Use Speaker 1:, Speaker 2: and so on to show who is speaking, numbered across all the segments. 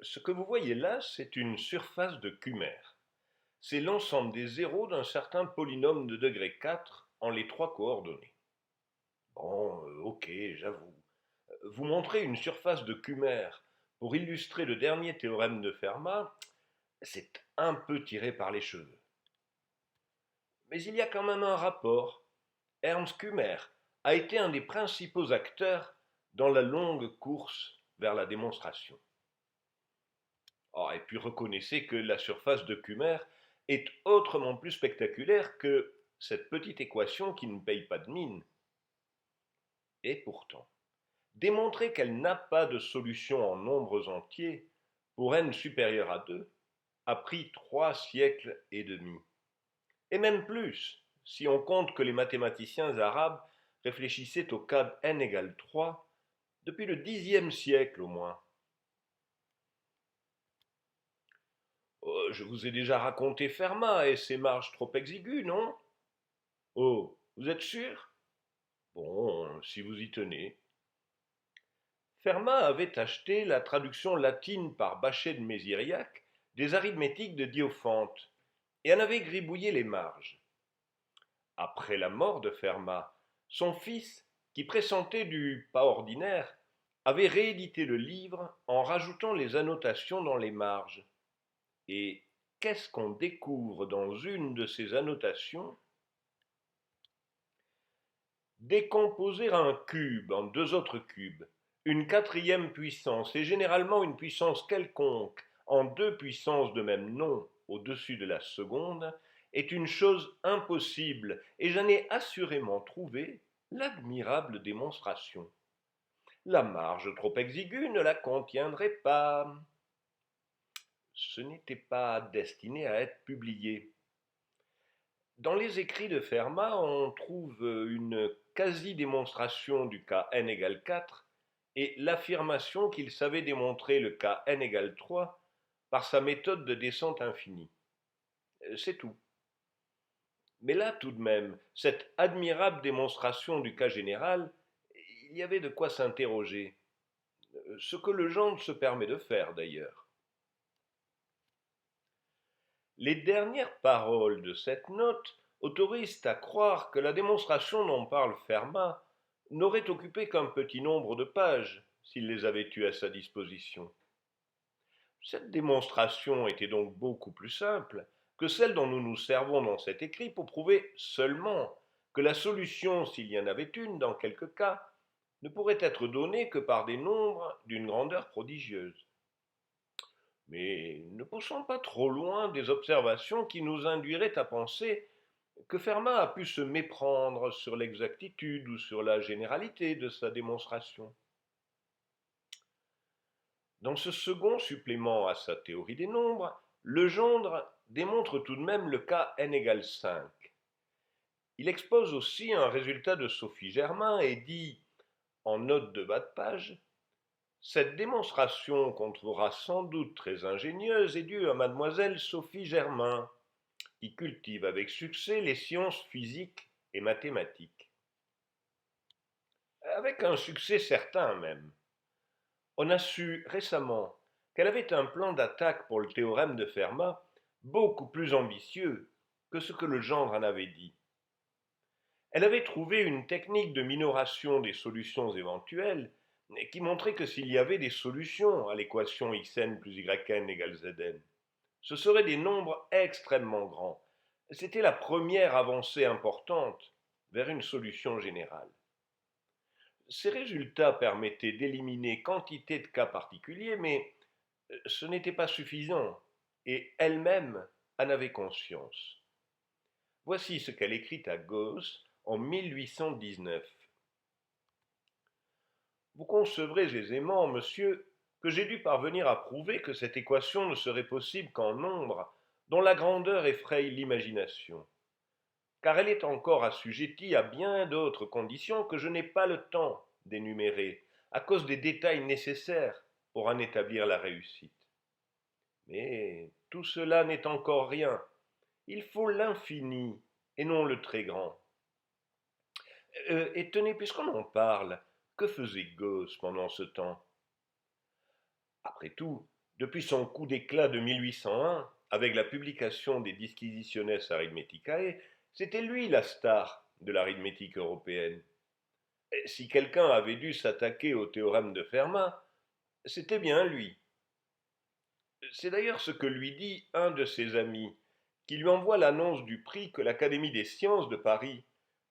Speaker 1: Ce que vous voyez là, c'est une surface de Kumer. C'est l'ensemble des zéros d'un certain polynôme de degré 4 en les trois coordonnées. Bon, ok, j'avoue. Vous montrez une surface de Kumer pour illustrer le dernier théorème de Fermat, c'est un peu tiré par les cheveux. Mais il y a quand même un rapport. Ernst Kumer a été un des principaux acteurs dans la longue course vers la démonstration. Oh, et puis reconnaissez que la surface de Kumer est autrement plus spectaculaire que cette petite équation qui ne paye pas de mine. Et pourtant, démontrer qu'elle n'a pas de solution en nombres entiers pour n supérieur à 2 a pris 3 siècles et demi. Et même plus, si on compte que les mathématiciens arabes réfléchissaient au cas de n égale 3 depuis le Xe siècle au moins. Je vous ai déjà raconté Fermat et ses marges trop exiguës, non? Oh, vous êtes sûr? Bon, si vous y tenez. Fermat avait acheté la traduction latine par Bachet de Mésiriac des arithmétiques de Diophante et en avait gribouillé les marges. Après la mort de Fermat, son fils, qui pressentait du pas ordinaire, avait réédité le livre en rajoutant les annotations dans les marges. Et qu'est-ce qu'on découvre dans une de ces annotations? Décomposer un cube en deux autres cubes, une quatrième puissance et généralement une puissance quelconque en deux puissances de même nom au-dessus de la seconde est une chose impossible et j'en ai assurément trouvé l'admirable démonstration. La marge trop exiguë ne la contiendrait pas. Ce n'était pas destiné à être publié. Dans les écrits de Fermat, on trouve une quasi-démonstration du cas n égale 4 et l'affirmation qu'il savait démontrer le cas n égale 3 par sa méthode de descente infinie. C'est tout. Mais là, tout de même, cette admirable démonstration du cas général, il y avait de quoi s'interroger. Ce que Legendre se permet de faire, d'ailleurs. Les dernières paroles de cette note autorisent à croire que la démonstration dont parle Fermat n'aurait occupé qu'un petit nombre de pages s'il les avait eues à sa disposition. Cette démonstration était donc beaucoup plus simple que celle dont nous nous servons dans cet écrit pour prouver seulement que la solution, s'il y en avait une dans quelques cas, ne pourrait être donnée que par des nombres d'une grandeur prodigieuse. Mais ne poussons pas trop loin des observations qui nous induiraient à penser que Fermat a pu se méprendre sur l'exactitude ou sur la généralité de sa démonstration. Dans ce second supplément à sa théorie des nombres, Legendre démontre tout de même le cas n égale 5. Il expose aussi un résultat de Sophie Germain et dit, en note de bas de page, cette démonstration qu'on trouvera sans doute très ingénieuse est due à mademoiselle Sophie Germain, qui cultive avec succès les sciences physiques et mathématiques. Avec un succès certain même. On a su récemment qu'elle avait un plan d'attaque pour le théorème de Fermat beaucoup plus ambitieux que ce que Legendre en avait dit. Elle avait trouvé une technique de minoration des solutions éventuelles qui montrait que s'il y avait des solutions à l'équation xn plus yn égale zn, ce seraient des nombres extrêmement grands. C'était la première avancée importante vers une solution générale. Ces résultats permettaient d'éliminer quantité de cas particuliers, mais ce n'était pas suffisant, et elle-même en avait conscience. Voici ce qu'elle écrit à Gauss en 1819. Vous concevrez aisément, monsieur, que j'ai dû parvenir à prouver que cette équation ne serait possible qu'en nombre dont la grandeur effraie l'imagination, car elle est encore assujettie à bien d'autres conditions que je n'ai pas le temps d'énumérer, à cause des détails nécessaires pour en établir la réussite. Mais tout cela n'est encore rien. Il faut l'infini et non le très grand. Et tenez, puisqu'on en parle, que faisait Gauss pendant ce temps? Après tout, Depuis son coup d'éclat de 1801, avec la publication des Disquisitiones Arithmeticae, c'était lui la star de l'arithmétique européenne. Et si quelqu'un avait dû s'attaquer au théorème de Fermat, c'était bien lui. C'est d'ailleurs ce que lui dit un de ses amis, qui lui envoie l'annonce du prix que l'Académie des sciences de Paris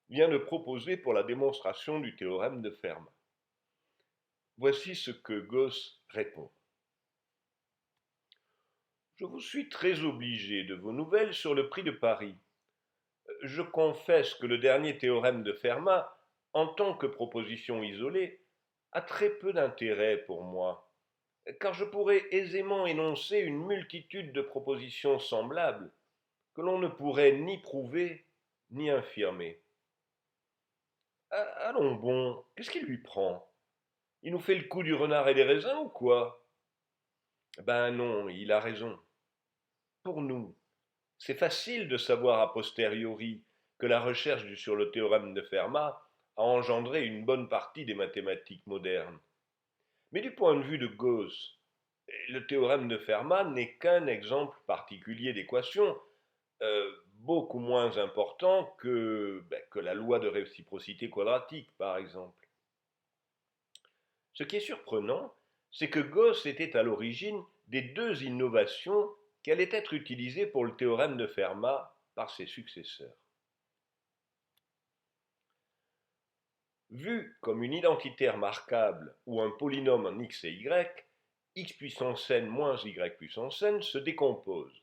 Speaker 1: vient de proposer pour la démonstration du théorème de Fermat. Voici ce que Gauss répond. Je vous suis très obligé de vos nouvelles sur le prix de Paris. Je confesse que le dernier théorème de Fermat, en tant que proposition isolée, a très peu d'intérêt pour moi, car je pourrais aisément énoncer une multitude de propositions semblables que l'on ne pourrait ni prouver ni infirmer. Allons bon, qu'est-ce qui lui prend? Il nous fait le coup du renard et des raisins ou quoi? Ben non, il a raison. Pour nous, c'est facile de savoir a posteriori que la recherche sur le théorème de Fermat a engendré une bonne partie des mathématiques modernes. Mais du point de vue de Gauss, le théorème de Fermat n'est qu'un exemple particulier d'équation, beaucoup moins important que la loi de réciprocité quadratique, par exemple. Ce qui est surprenant, c'est que Gauss était à l'origine des deux innovations qui allaient être utilisées pour le théorème de Fermat par ses successeurs. Vu comme une identité remarquable ou un polynôme en x et y puissance n moins y puissance n se décompose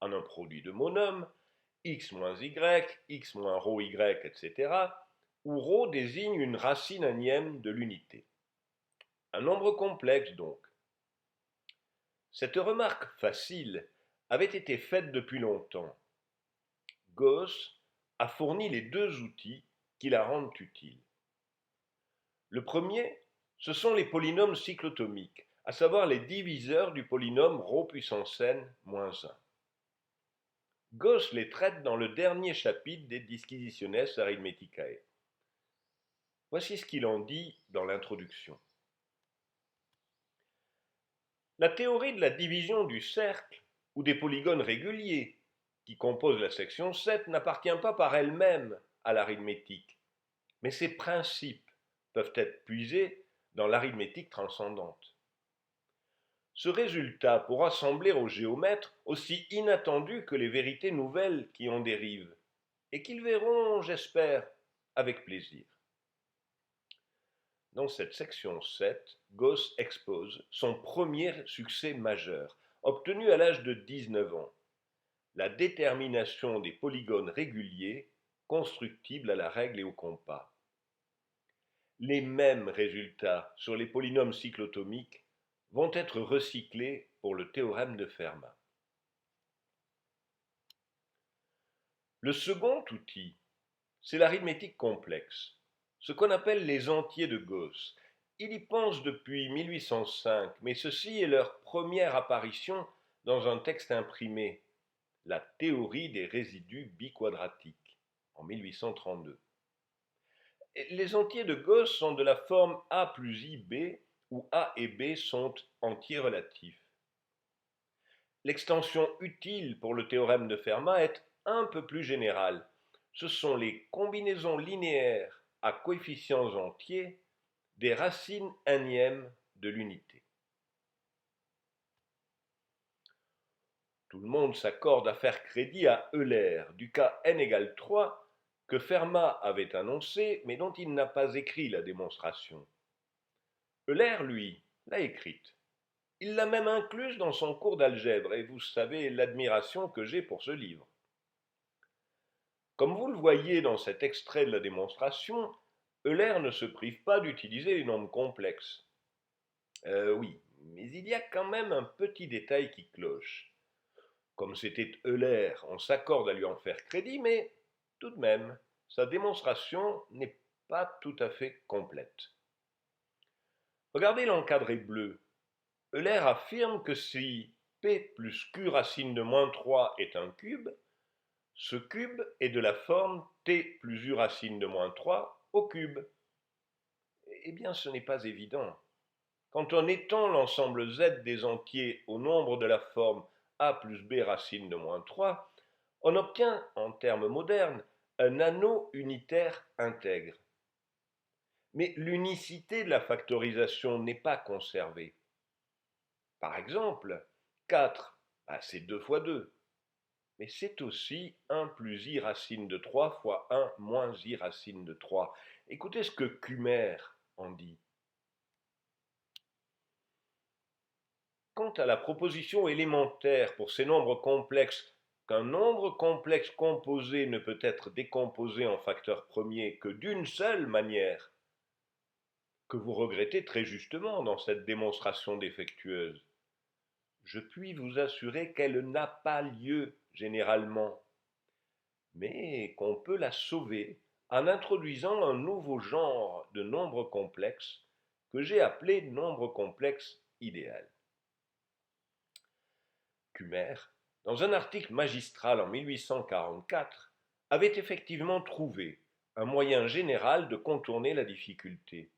Speaker 1: en un produit de monômes x moins y, x moins ρy, etc., où ρ désigne une racine énième de l'unité. Un nombre complexe donc. Cette remarque facile avait été faite depuis longtemps. Gauss a fourni les deux outils qui la rendent utile. Le premier, ce sont les polynômes cyclotomiques, à savoir les diviseurs du polynôme ρ puissance n moins 1. Gauss les traite dans le dernier chapitre des Disquisitiones Arithmeticae. Voici ce qu'il en dit dans l'introduction. La théorie de la division du cercle ou des polygones réguliers qui composent la section 7 n'appartient pas par elle-même à l'arithmétique, mais ses principes peuvent être puisés dans l'arithmétique transcendante. Ce résultat pourra sembler aux géomètres aussi inattendu que les vérités nouvelles qui en dérivent, et qu'ils verront, j'espère, avec plaisir. Dans cette section 7, Gauss expose son premier succès majeur, obtenu à l'âge de 19 ans, la détermination des polygones réguliers constructibles à la règle et au compas. Les mêmes résultats sur les polynômes cyclotomiques vont être recyclés pour le théorème de Fermat. Le second outil, c'est l'arithmétique complexe, ce qu'on appelle les entiers de Gauss. Il y pense depuis 1805, mais ceci est leur première apparition dans un texte imprimé, la théorie des résidus biquadratiques, en 1832. Les entiers de Gauss sont de la forme A plus IB, où A et B sont entiers relatifs. L'extension utile pour le théorème de Fermat est un peu plus générale. Ce sont les combinaisons linéaires à coefficients entiers des racines énièmes de l'unité. Tout le monde s'accorde à faire crédit à Euler du cas n égale 3 que Fermat avait annoncé mais dont il n'a pas écrit la démonstration. Euler, lui, l'a écrite. Il l'a même incluse dans son cours d'algèbre et vous savez l'admiration que j'ai pour ce livre. Comme vous le voyez dans cet extrait de la démonstration, Euler ne se prive pas d'utiliser les nombres complexes. Oui, mais il y a quand même un petit détail qui cloche. Comme c'était Euler, on s'accorde à lui en faire crédit, mais tout de même, sa démonstration n'est pas tout à fait complète. Regardez l'encadré bleu. Euler affirme que si P plus Q racine de moins 3 est un cube, ce cube est de la forme T plus U racine de moins 3 au cube. Eh bien, ce n'est pas évident. Quand on étend l'ensemble Z des entiers au nombre de la forme a plus b racine de moins 3, on obtient, en termes modernes, un anneau unitaire intègre. Mais l'unicité de la factorisation n'est pas conservée. Par exemple, 4, c'est 2 fois 2, mais c'est aussi 1 plus i racine de 3 fois 1 moins i racine de 3. Écoutez ce que Kumer en dit. Quant à la proposition élémentaire pour ces nombres complexes qu'un nombre complexe composé ne peut être décomposé en facteurs premiers que d'une seule manière, que vous regrettez très justement dans cette démonstration défectueuse, je puis vous assurer qu'elle n'a pas lieu généralement, mais qu'on peut la sauver en introduisant un nouveau genre de nombre complexe que j'ai appelé nombre complexe idéal. Kumer, dans un article magistral en 1844, avait effectivement trouvé un moyen général de contourner la difficulté.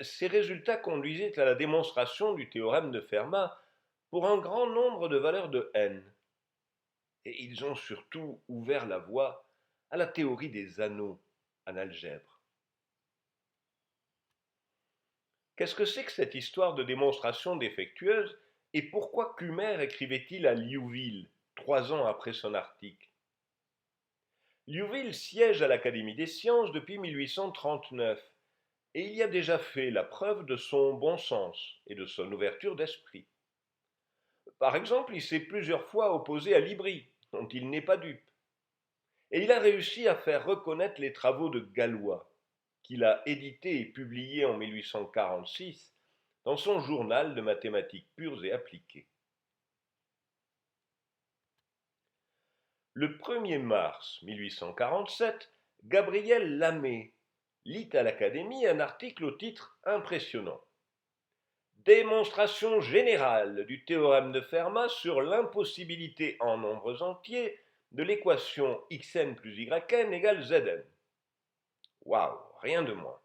Speaker 1: Ces résultats conduisaient à la démonstration du théorème de Fermat pour un grand nombre de valeurs de n. Et ils ont surtout ouvert la voie à la théorie des anneaux en algèbre. Qu'est-ce que c'est que cette histoire de démonstration défectueuse et pourquoi Kumer écrivait-il à Liouville 3 ans après son article? Liouville siège à l'Académie des sciences depuis 1839 et il y a déjà fait la preuve de son bon sens et de son ouverture d'esprit. Par exemple, il s'est plusieurs fois opposé à l'Ibri, dont il n'est pas dupe. Et il a réussi à faire reconnaître les travaux de Galois, qu'il a édités et publiés en 1846 dans son journal de mathématiques pures et appliquées. Le 1er mars 1847, Gabriel Lamé lit à l'Académie un article au titre impressionnant. Démonstration générale du théorème de Fermat sur l'impossibilité en nombres entiers de l'équation xn plus yn égale zn. Waouh, rien de moins.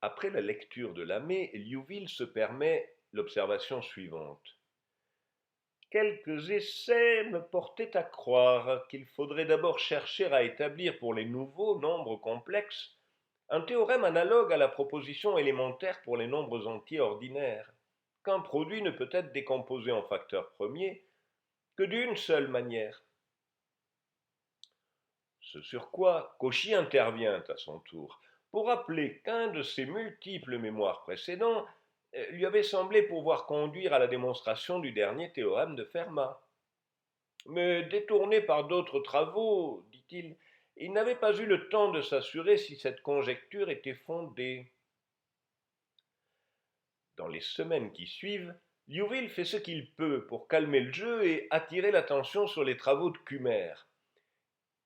Speaker 1: Après la lecture de Lamé, Liouville se permet l'observation suivante. Quelques essais me portaient à croire qu'il faudrait d'abord chercher à établir pour les nouveaux nombres complexes un théorème analogue à la proposition élémentaire pour les nombres entiers ordinaires, qu'un produit ne peut être décomposé en facteurs premiers que d'une seule manière. Ce sur quoi Cauchy intervient à son tour pour rappeler qu'un de ses multiples mémoires précédents lui avait semblé pouvoir conduire à la démonstration du dernier théorème de Fermat. Mais détourné par d'autres travaux, dit-il, il n'avait pas eu le temps de s'assurer si cette conjecture était fondée. Dans les semaines qui suivent, Liouville fait ce qu'il peut pour calmer le jeu et attirer l'attention sur les travaux de Kumer.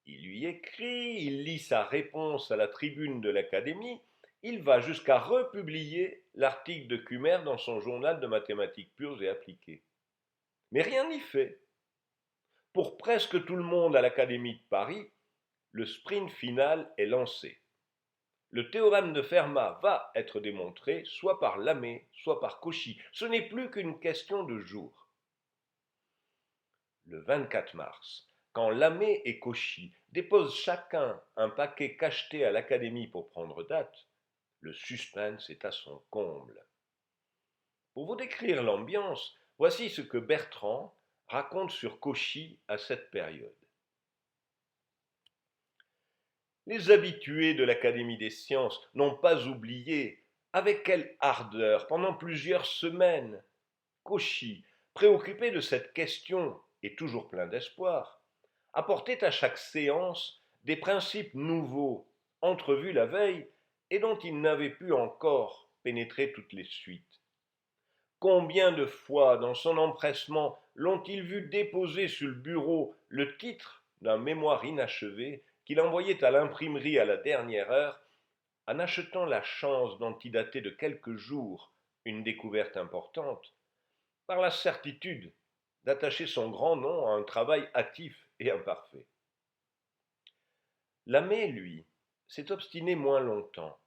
Speaker 1: Il lui écrit, il lit sa réponse à la tribune de l'Académie, il va jusqu'à republier l'article de Kumer dans son journal de mathématiques pures et appliquées. Mais rien n'y fait. Pour presque tout le monde à l'Académie de Paris, le sprint final est lancé. Le théorème de Fermat va être démontré soit par Lamé, soit par Cauchy. Ce n'est plus qu'une question de jours. Le 24 mars, quand Lamé et Cauchy déposent chacun un paquet cacheté à l'Académie pour prendre date, le suspense est à son comble. Pour vous décrire l'ambiance, voici ce que Bertrand raconte sur Cauchy à cette période. Les habitués de l'Académie des sciences n'ont pas oublié avec quelle ardeur pendant plusieurs semaines Cauchy, préoccupé de cette question et toujours plein d'espoir, apportait à chaque séance des principes nouveaux, entrevus la veille et dont il n'avait pu encore pénétrer toutes les suites. Combien de fois, dans son empressement, l'ont-ils vu déposer sur le bureau le titre d'un mémoire inachevé qu'il envoyait à l'imprimerie à la dernière heure, en achetant la chance d'antidater de quelques jours une découverte importante, par la certitude d'attacher son grand nom à un travail hâtif et imparfait. Lamé, lui, s'est obstiné moins longtemps.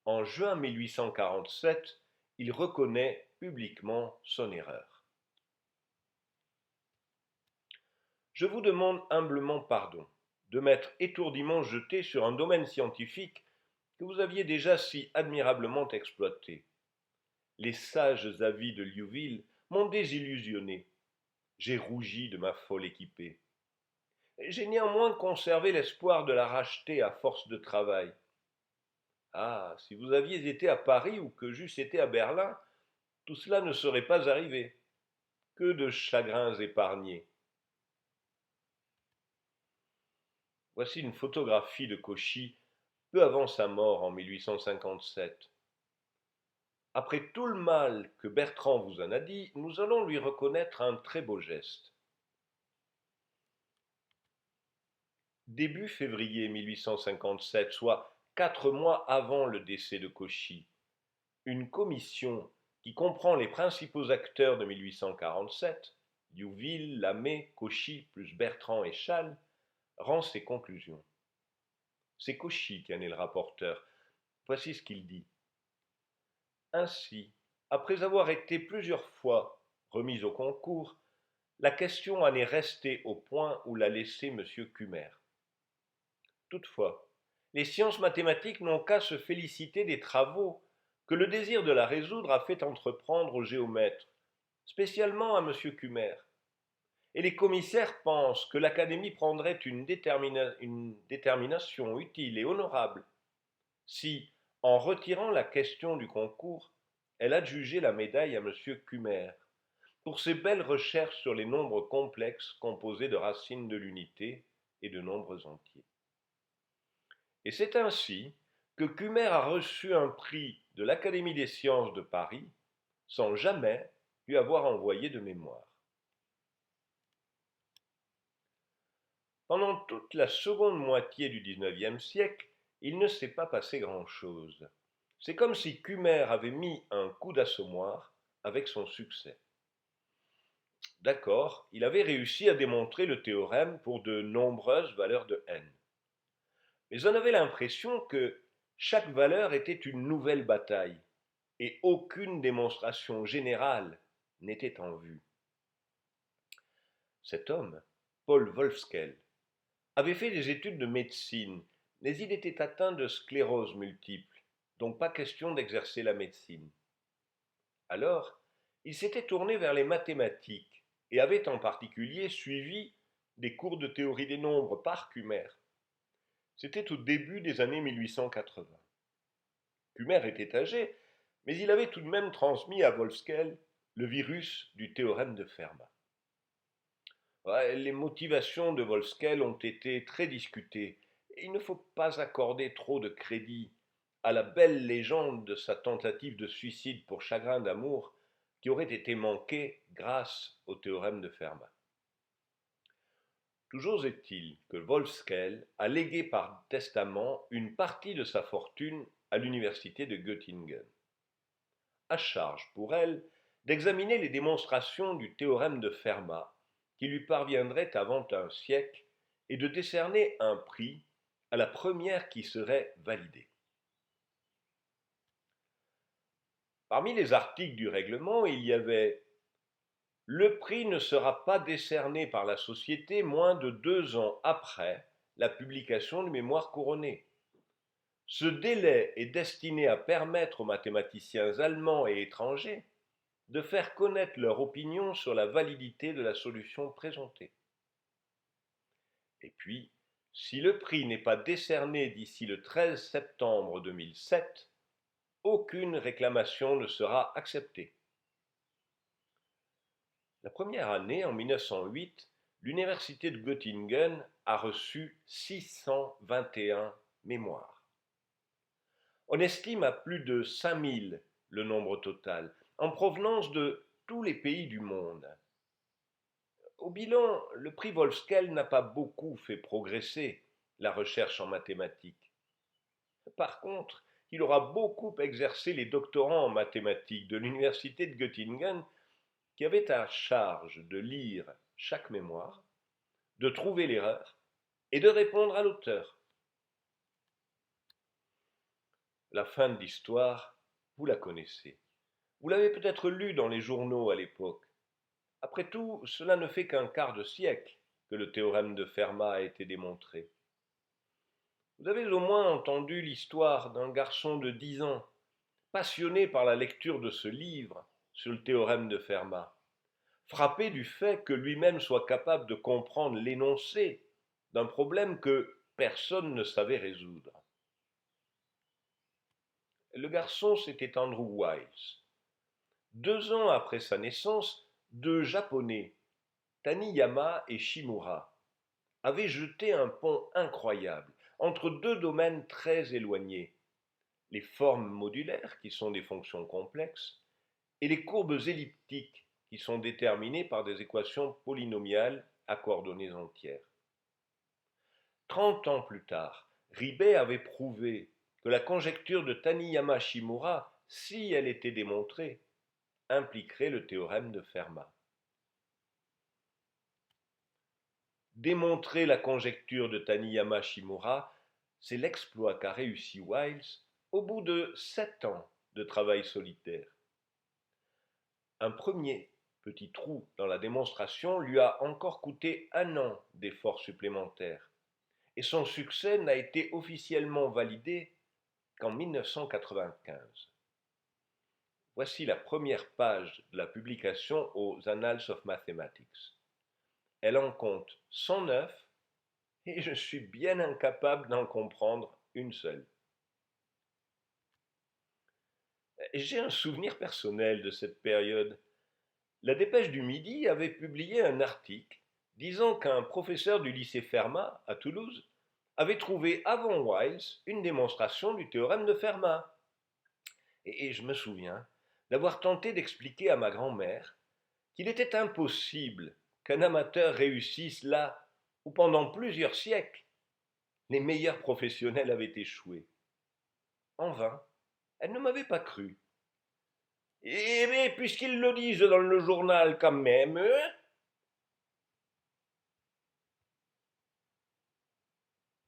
Speaker 1: En juin 1847, il reconnaît publiquement son erreur. Je vous demande humblement pardon de m'être étourdiment jeté sur un domaine scientifique que vous aviez déjà si admirablement exploité. Les sages avis de Liouville m'ont désillusionné. J'ai rougi de ma folle équipée. J'ai néanmoins conservé l'espoir de la racheter à force de travail. Ah, si vous aviez été à Paris ou que j'eusse été à Berlin, tout cela ne serait pas arrivé. Que de chagrins épargnés. Voici une photographie de Cauchy peu avant sa mort en 1857. Après tout le mal que Bertrand vous en a dit, nous allons lui reconnaître un très beau geste. Début février 1857, soit 4 mois avant le décès de Cauchy, une commission qui comprend les principaux acteurs de 1847, Diouville, Lamé, Cauchy, plus Bertrand et Chasles, rend ses conclusions. C'est Cauchy qui en est le rapporteur. Voici ce qu'il dit. Ainsi, après avoir été plusieurs fois remise au concours, la question en est restée au point où l'a laissé M. Cumer. Toutefois, les sciences mathématiques n'ont qu'à se féliciter des travaux que le désir de la résoudre a fait entreprendre aux géomètres, spécialement à M. Cumer. Et les commissaires pensent que l'Académie prendrait une détermination utile et honorable si, en retirant la question du concours, elle adjugeait la médaille à M. Cumer pour ses belles recherches sur les nombres complexes composés de racines de l'unité et de nombres entiers. Et c'est ainsi que Cumer a reçu un prix de l'Académie des sciences de Paris sans jamais lui avoir envoyé de mémoire. Pendant toute la seconde moitié du XIXe siècle, il ne s'est pas passé grand-chose. C'est comme si Cumer avait mis un coup d'assommoir avec son succès. D'accord, il avait réussi à démontrer le théorème pour de nombreuses valeurs de n. Mais on avait l'impression que chaque valeur était une nouvelle bataille, et aucune démonstration générale n'était en vue. Cet homme, Paul Wolfskel, avait fait des études de médecine, mais il était atteint de sclérose multiple, donc pas question d'exercer la médecine. Alors, il s'était tourné vers les mathématiques et avait en particulier suivi des cours de théorie des nombres par Cumer. C'était au début des années 1880. Cumer était âgé, mais il avait tout de même transmis à Wolfskel le virus du théorème de Fermat. Ouais, les motivations de Wolfskel ont été très discutées, et il ne faut pas accorder trop de crédit à la belle légende de sa tentative de suicide pour chagrin d'amour qui aurait été manquée grâce au théorème de Fermat. Toujours est-il que Wolfskel a légué par testament une partie de sa fortune à l'université de Göttingen. À charge pour elle d'examiner les démonstrations du théorème de Fermat qui lui parviendraient avant un siècle et de décerner un prix à la première qui serait validée. Parmi les articles du règlement, il y avait le prix ne sera pas décerné par la Société moins de 2 ans après la publication du mémoire couronné. Ce délai est destiné à permettre aux mathématiciens allemands et étrangers de faire connaître leur opinion sur la validité de la solution présentée. Et puis, si le prix n'est pas décerné d'ici le 13 septembre 2007, aucune réclamation ne sera acceptée. La première année, en 1908, l'université de Göttingen a reçu 621 mémoires. On estime à plus de 5000 le nombre total, en provenance de tous les pays du monde. Au bilan, le prix Wolfskel n'a pas beaucoup fait progresser la recherche en mathématiques. Par contre, il aura beaucoup exercé les doctorants en mathématiques de l'université de Göttingen qui avaient à charge de lire chaque mémoire, de trouver l'erreur et de répondre à l'auteur. La fin de l'histoire, vous la connaissez. Vous l'avez peut-être lu dans les journaux à l'époque. Après tout, cela ne fait qu'un quart de siècle que le théorème de Fermat a été démontré. Vous avez au moins entendu l'histoire d'un garçon de 10 ans, passionné par la lecture de ce livre sur le théorème de Fermat, frappé du fait que lui-même soit capable de comprendre l'énoncé d'un problème que personne ne savait résoudre. Le garçon, c'était Andrew Wiles. 2 ans après sa naissance, deux Japonais, Taniyama et Shimura, avaient jeté un pont incroyable entre deux domaines très éloignés, les formes modulaires, qui sont des fonctions complexes, et les courbes elliptiques, qui sont déterminées par des équations polynomiales à coordonnées entières. 30 ans plus tard, Ribet avait prouvé que la conjecture de Taniyama-Shimura, si elle était démontrée, impliquerait le théorème de Fermat. Démontrer la conjecture de Taniyama-Shimura, c'est l'exploit qu'a réussi Wiles au bout de 7 ans de travail solitaire. Un premier petit trou dans la démonstration lui a encore coûté 1 an d'efforts supplémentaires, et son succès n'a été officiellement validé qu'en 1995. Voici la première page de la publication aux Annals of Mathematics. Elle en compte 109 et je suis bien incapable d'en comprendre une seule. J'ai un souvenir personnel de cette période. La Dépêche du Midi avait publié un article disant qu'un professeur du lycée Fermat à Toulouse avait trouvé avant Wiles une démonstration du théorème de Fermat. Et je me souviens d'avoir tenté d'expliquer à ma grand-mère qu'il était impossible qu'un amateur réussisse là où pendant plusieurs siècles les meilleurs professionnels avaient échoué. En vain, elle ne m'avait pas cru. Mais puisqu'ils le disent dans le journal quand même,